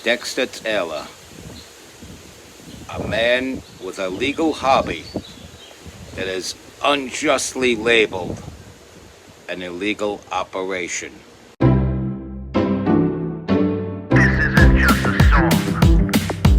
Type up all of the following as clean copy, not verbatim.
Dexter Taylor, a man with a legal hobby that is unjustly labeled an illegal operation.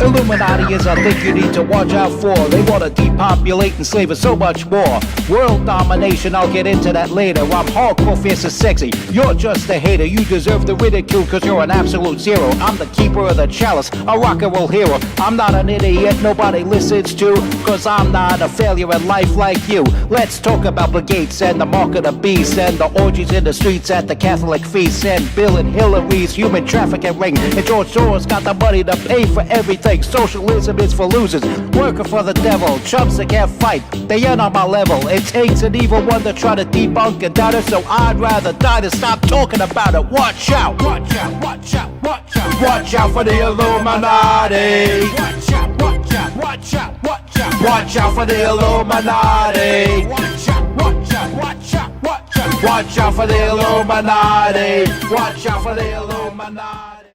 Illuminati is a thing you need to watch out for. They want to depopulate and slave us so much more. World domination, I'll get into that later. I'm hardcore, fierce and sexy. You're just a hater. You deserve the ridicule because you're an absolute zero. I'm the keeper of the chalice, a rock and roll hero. I'm not an idiot nobody listens to, because I'm not a failure in life like you. Let's talk about Bill Gates and the mark of the beast, and the orgies in the streets at the Catholic feasts, and Bill and Hillary's human trafficking ring, and George Soros got the money to pay for everything. Socialism is for losers, working for the devil. Chumps that can't fight, they ain't on my level. It takes an evil one to try to debunk and doubt it, so I'd rather die than stop talking about it. Watch out, watch out, watch out, watch out. Watch out for the Illuminati. Watch out, watch out, watch out, watch out. Watch out for the Illuminati. Watch out, watch out, watch out, watch out. Watch out for the Illuminati. Watch out for the Illuminati.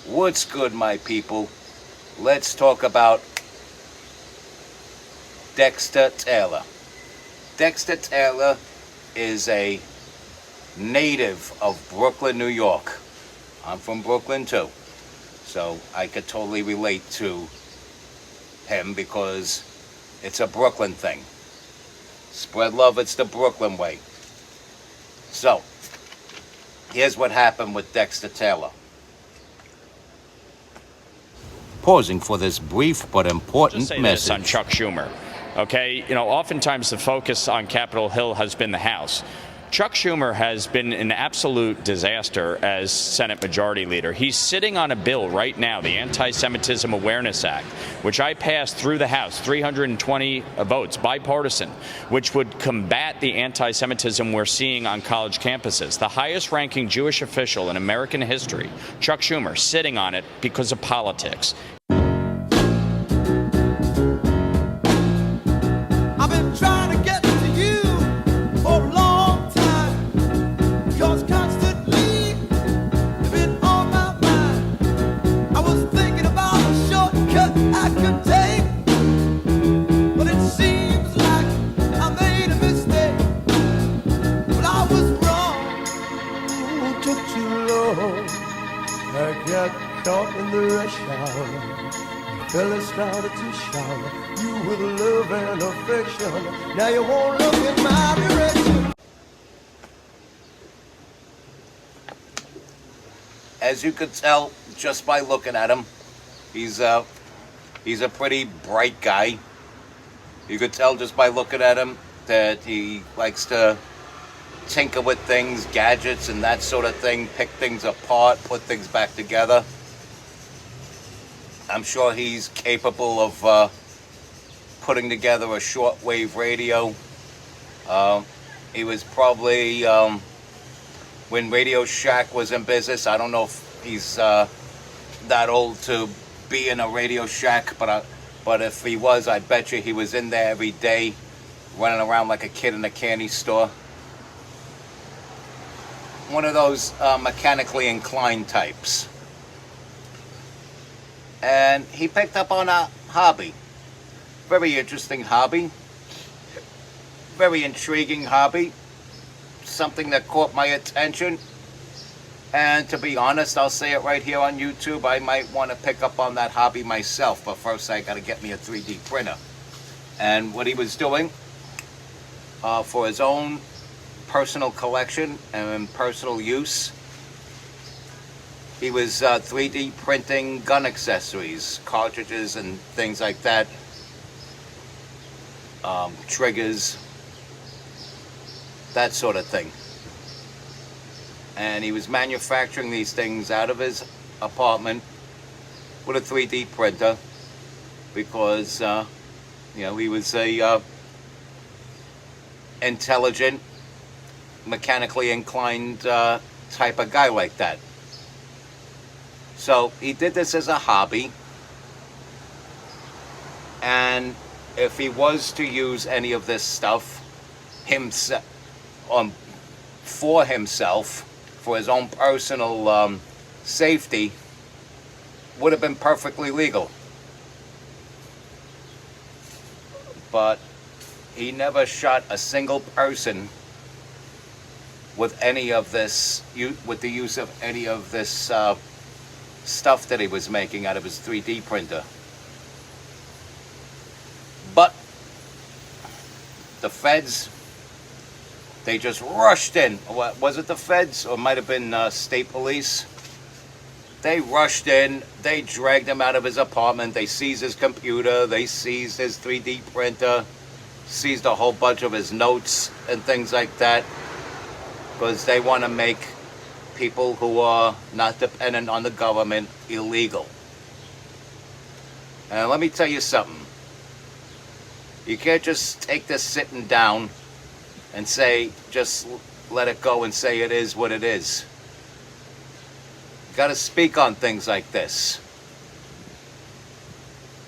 What's good, my people? Let's talk about Dexter Taylor. Dexter Taylor is a native of Brooklyn, New York. I'm from Brooklyn too, so I could totally relate to him because it's a Brooklyn thing. Spread love, it's the Brooklyn way. So, here's what happened with Dexter Taylor. Pausing for this brief but important message. On Chuck Schumer. Okay, oftentimes the focus on Capitol Hill has been the House. Chuck Schumer has been an absolute disaster as Senate Majority Leader. He's sitting on a bill right now, the Anti-Semitism Awareness Act, which I passed through the House, 320 votes, bipartisan, which would combat the anti-Semitism we're seeing on college campuses. The highest-ranking Jewish official in American history, Chuck Schumer, sitting on it because of politics. I've been trying to get to you for a long time, because constantly you've been on my mind. I was thinking about a shortcut I could take, but it seems like I made a mistake. But I was wrong, it took too long. I got caught in the rush hour. Fella started to shower you with love and affection. Now you won't look in my direction. As you could tell just by looking at him, he's a pretty bright guy. You could tell just by looking at him that he likes to tinker with things, gadgets and that sort of thing, pick things apart, put things back together. I'm sure he's capable of putting together a shortwave radio. He was probably, when Radio Shack was in business, I don't know if he's that old to be in a Radio Shack, but if he was, I bet you he was in there every day, running around like a kid in a candy store. One of those mechanically inclined types. And he picked up on a hobby. Very interesting hobby. Very intriguing hobby. Something that caught my attention. And to be honest, I'll say it right here on YouTube, I might want to pick up on that hobby myself. But first I got to get me a 3D printer. And what he was doing for his own personal collection and personal use, he was 3D printing gun accessories, cartridges and things like that, triggers, that sort of thing. And he was manufacturing these things out of his apartment with a 3D printer because, he was a intelligent, mechanically inclined type of guy like that. So he did this as a hobby, and if he was to use any of this stuff for himself, for his own personal safety, would have been perfectly legal. But he never shot a single person with any of this, with the use of any of this stuff that he was making out of his 3D printer. But the feds, they just rushed in. What was it, the feds? Or it might have been state police. They rushed in, they dragged him out of his apartment, they seized his computer, they seized his 3D printer, seized a whole bunch of his notes and things like that, because they want to make people who are not dependent on the government illegal. And let me tell you something. You can't just take this sitting down and say, just let it go and say it is what it is. You got to speak on things like this.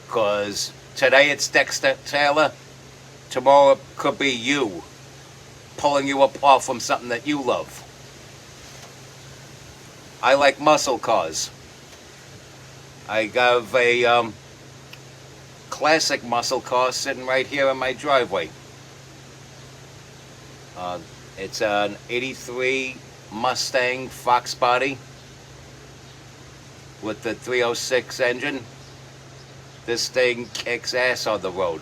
Because today it's Dexter Taylor, tomorrow it could be you, pulling you apart from something that you love. I like muscle cars. I have a classic muscle car sitting right here in my driveway. It's an 83 Mustang Fox body with the 306 engine. This thing kicks ass on the road.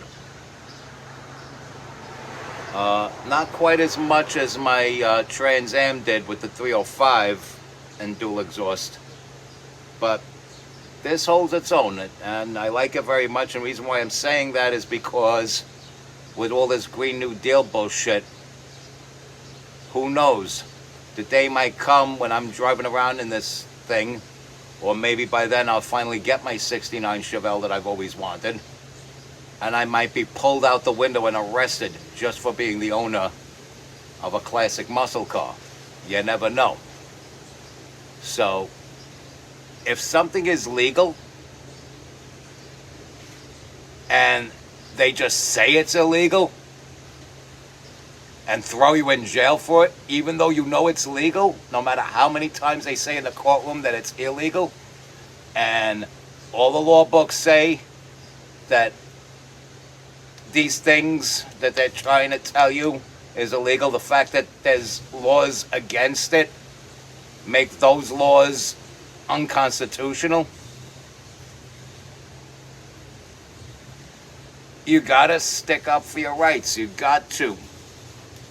Not quite as much as my Trans Am did with the 305 and dual exhaust, but this holds its own, and I like it very much. And the reason why I'm saying that is because with all this Green New Deal bullshit, who knows, the day might come when I'm driving around in this thing, or maybe by then I'll finally get my 69 Chevelle that I've always wanted, and I might be pulled out the window and arrested just for being the owner of a classic muscle car. You never know. So, if something is legal and they just say it's illegal and throw you in jail for it, even though you know it's legal, no matter how many times they say in the courtroom that it's illegal, and all the law books say that these things that they're trying to tell you is illegal, the fact that there's laws against it make those laws unconstitutional. You gotta stick up for your rights. You got to.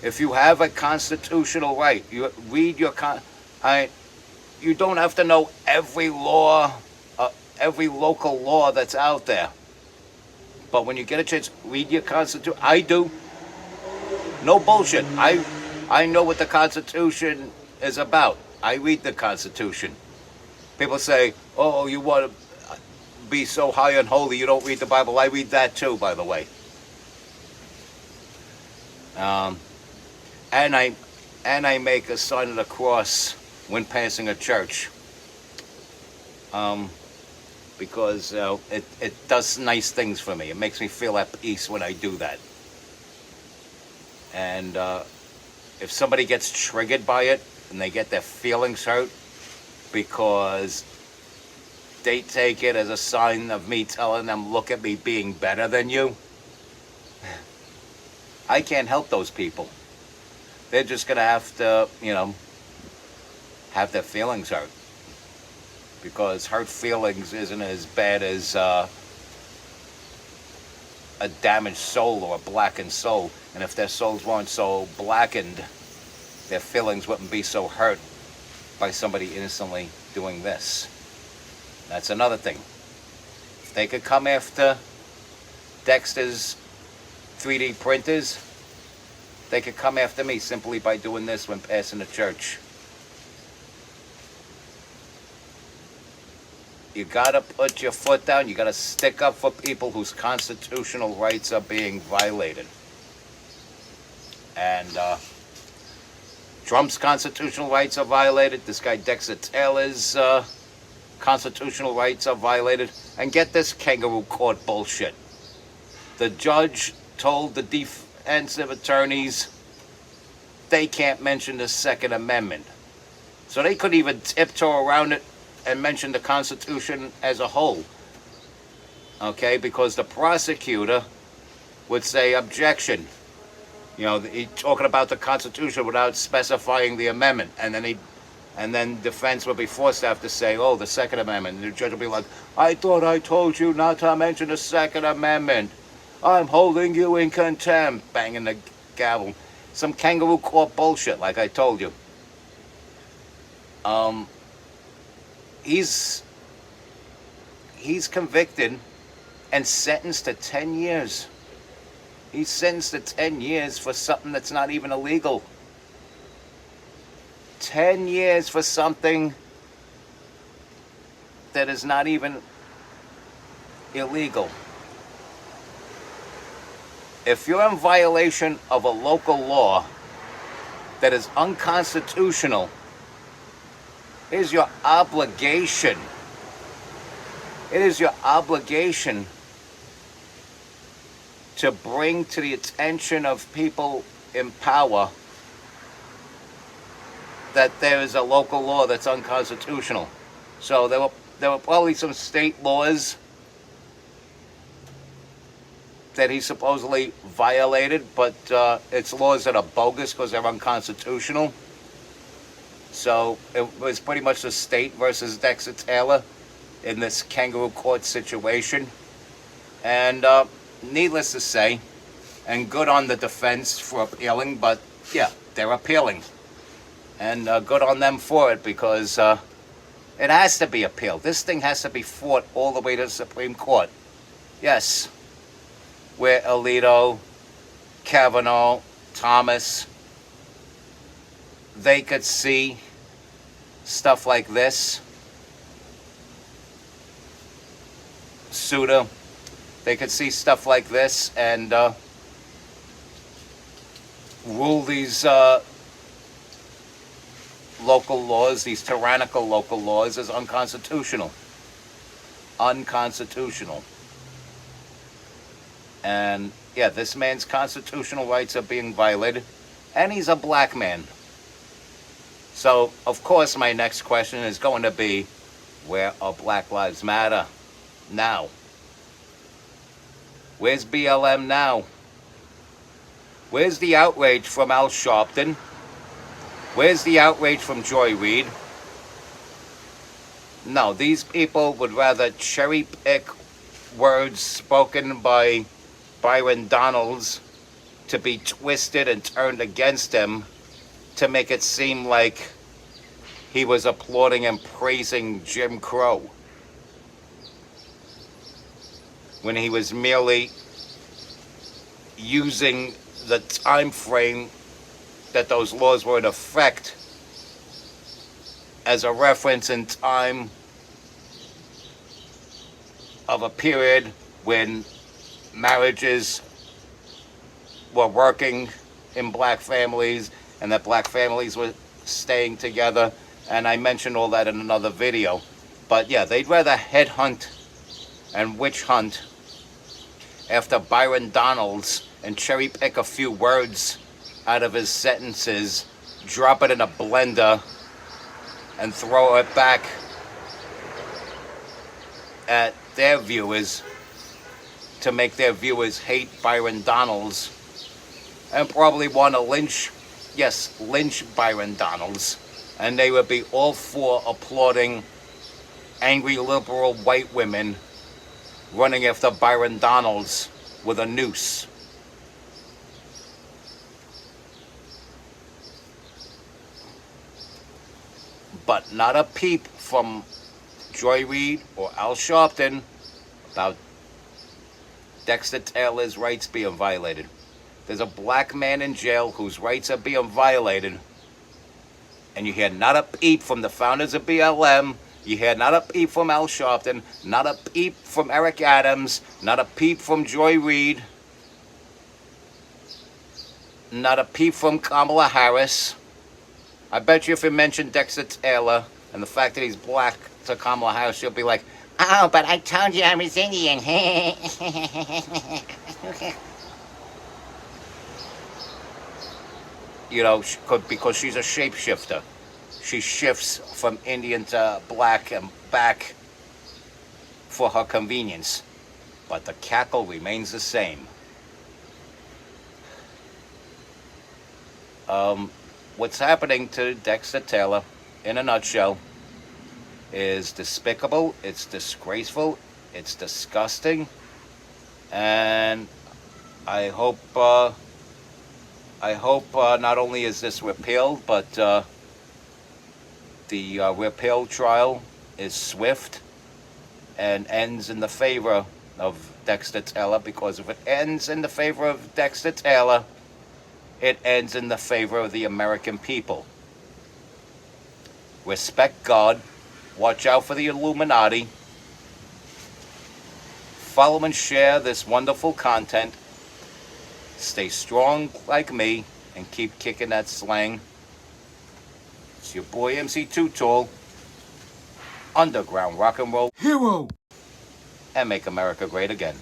If you have a constitutional right, you read your you don't have to know every law, every local law that's out there. But when you get a chance, read your Constitution. I do. No bullshit. I know what the Constitution is about. I read the Constitution. People say, oh, you want to be so high and holy, you don't read the Bible. I read that too, by the way. And I make a sign of the cross when passing a church. Because it does nice things for me. It makes me feel at peace when I do that. And if somebody gets triggered by it and they get their feelings hurt because they take it as a sign of me telling them, look at me being better than you, I can't help those people. They're just going to have to, have their feelings hurt. Because hurt feelings isn't as bad as a damaged soul or a blackened soul. And if their souls weren't so blackened, their feelings wouldn't be so hurt by somebody innocently doing this. That's another thing. If they could come after Dexter's 3D printers, they could come after me simply by doing this when passing the church. You gotta put your foot down. You gotta stick up for people whose constitutional rights are being violated. And Trump's constitutional rights are violated. This guy Dexter Taylor's constitutional rights are violated. And get this kangaroo court bullshit. The judge told the defensive attorneys they can't mention the Second Amendment. So they couldn't even tiptoe around it and mention the Constitution as a whole. Okay, because the prosecutor would say objection. He's talking about the Constitution without specifying the amendment, and then defense would be forced to have to say, oh, the Second Amendment. And the judge will be like, I thought I told you not to mention the Second Amendment. I'm holding you in contempt. Banging the gavel. Some kangaroo court bullshit, like I told you. He's convicted and sentenced to 10 years. He's sentenced to 10 years for something that's not even illegal. 10 years for something that is not even illegal. If you're in violation of a local law that is unconstitutional, it is your obligation. It is your obligation to bring to the attention of people in power that there is a local law that's unconstitutional. So there were probably some state laws that he supposedly violated, but it's laws that are bogus because they're unconstitutional. So it was pretty much the state versus Dexter Taylor in this kangaroo court situation. And needless to say, and good on the defense for appealing, but yeah, they're appealing. And good on them for it, because it has to be appealed. This thing has to be fought all the way to the Supreme Court. Yes, where Alito, Kavanaugh, Thomas, they could see stuff like this. Souter, they could see stuff like this and rule these local laws, these tyrannical local laws, as unconstitutional. Unconstitutional. And yeah, this man's constitutional rights are being violated, and he's a black man. So, of course, my next question is going to be, where are Black Lives Matter now? Where's BLM now? Where's the outrage from Al Sharpton? Where's the outrage from Joy Reid? No, these people would rather cherry pick words spoken by Byron Donalds to be twisted and turned against him to make it seem like he was applauding and praising Jim Crow, when he was merely using the time frame that those laws were in effect as a reference in time of a period when marriages were working in black families and that black families were staying together. And I mentioned all that in another video. But yeah, they'd rather headhunt and witch hunt after Byron Donalds and cherry pick a few words out of his sentences, drop it in a blender, and throw it back at their viewers to make their viewers hate Byron Donalds and probably want to lynch Byron Donalds. And they would be all for applauding angry liberal white women running after Byron Donalds with a noose. But not a peep from Joy Reid or Al Sharpton about Dexter Taylor's rights being violated. There's a black man in jail whose rights are being violated, and you hear not a peep from the founders of BLM, you hear not a peep from Al Sharpton, not a peep from Eric Adams, not a peep from Joy Reid, not a peep from Kamala Harris. I bet you if you mention Dexter Taylor and the fact that he's black to Kamala Harris, she'll be like, oh, but I told you I was Indian. You know, because she's a shapeshifter. she shifts from Indian to black and back for her convenience. But the cackle remains the same. What's happening to Dexter Taylor, in a nutshell, is despicable, it's disgraceful, it's disgusting, and I hope not only is this repealed, but the repeal trial is swift and ends in the favor of Dexter Taylor, because if it ends in the favor of Dexter Taylor, it ends in the favor of the American people. Respect God. Watch out for the Illuminati. Follow and share this wonderful content. Stay strong like me and keep kicking that slang. It's your boy MC Too Tall. Underground rock and roll Hero. and make America great again.